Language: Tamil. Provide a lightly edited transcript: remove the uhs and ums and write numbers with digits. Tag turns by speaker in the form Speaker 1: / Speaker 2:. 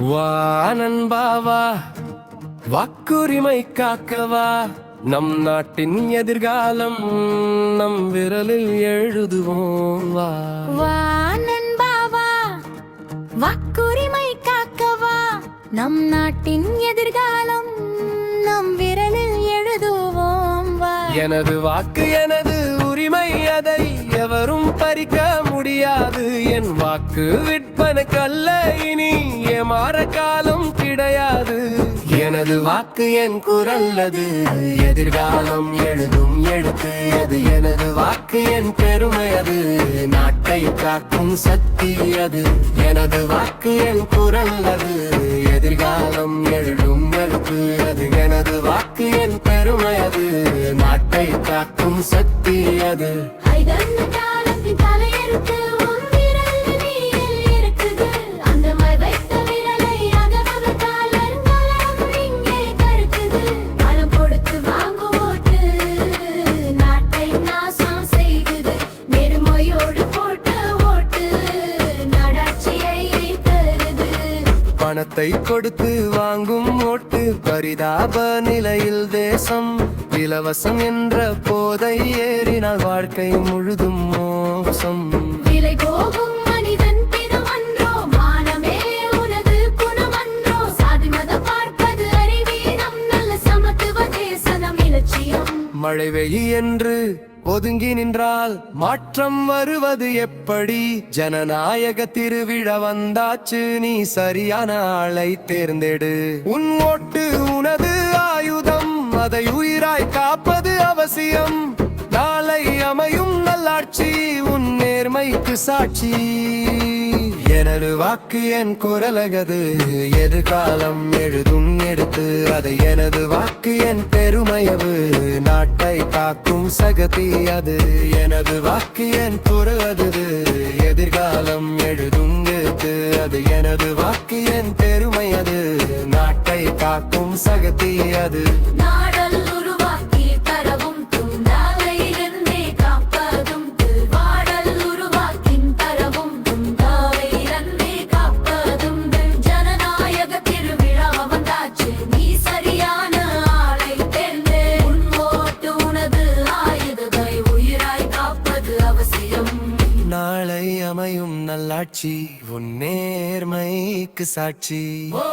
Speaker 1: வா நண்பாவா, வாக்குரிமை காக்கவா, நம் நாட்டின் எதிர்காலம் நம் விரலில் எழுதுவோம். வா
Speaker 2: வா நண்பாவா, வாக்குரிமை காக்கவா, நம் நாட்டின் எதிர்காலம் நம் விரலில் எழுதுவோம். வா
Speaker 1: எனது வாக்கு எனது உரிமை, அதை எவரும் பறிக்க முடியாது. என் வாக்கு விற்பனைக்கல்ல, இனி ஏமாற காலம் கிடையாது. எனது வாக்கு என் குரல், அது எதிர்காலம் எழுதும் எழுத்து. அது எனது வாக்கு என் பெருமை, அது நாட்டை காக்கும் சக்தி. அது எனது வாக்கு என் குரல், அது எதிர்காலம் எழுதும் எழுத்து. அது எனது வாக்கு என் பெருமை, அது நாட்டை காக்கும் சக்தி. அது
Speaker 2: தலையெழுத்து உன் விரல் நீயில் இருக்குது. அந்த மை வைத்த விரலை அகவகத்தால் அருங்காலம் இங்கே கருக்குது. பணம் கொடுத்து வாங்கு ஓட்டு நாட்டை நாசம் செய்குது. நெருமையோடு போட்ட ஓட்டு நடாட்சியை தருது.
Speaker 1: பணத்தை கொடுத்து வாங்கும் ஓட்டு பரிதாப நிலையில் தேசம். இலவசம் என்ற போதை ஏறினால் வாழ்க்கை முழுதும் மோசம்.
Speaker 2: விலை போகும் மனிதன் தினமன்றோ, மானமே உனது குணமன்றோ. சாதி மதம் பார்ப்பது அறிவீனம், நல்ல சமத்துவ தேசம் இலட்சியம்.
Speaker 1: மழை வெயி என்று ஒதுங்கி நின்றால் மாற்றம் வருவது எப்படி? ஜனநாயக திருவிழா வந்தாச்சு, நீ சரியான ஆளை தேர்ந்தெடு. உன் ஓட்டு உனது ஆயுதம், அதை உயிராய் காப்பது அவசியம். நாளை அமையும் நல்லாட்சி உன் நேர்மைக்கு சாட்சி. எனது வாக்கு என் குரலகது எதிர்காலம் எழுதும் எடுத்து. அதை எனது வாக்கு என் பெருமையவு நாட்டை காக்கும் சகதி. அது எனது வாக்கு என் குரலது எதிர்காலம் எழுதும் எடுத்து. அது எனது வாக்கு என் பெருமை, அது நாட்டை காக்கும் சகதி. அது
Speaker 2: நாடல் உருவாக்கி தரவும் துண்டாலையிலிருந்தே காப்பதும் வாடல் உருவாக்கின் தரவும் துண்டாலையிலிருந்தே காப்பதும். ஜனநாயக திருவிழா வந்தாச்சு, நீ சரியான ஆளை தேர்ந்தே. உன் ஓட்டு உனது ஆயுதத்தை உயிராய் காப்பது அவசியம்.
Speaker 1: நாளை அமையும் நல்லாட்சி உன் நேர்மைக்கு சாட்சி.
Speaker 2: ஓ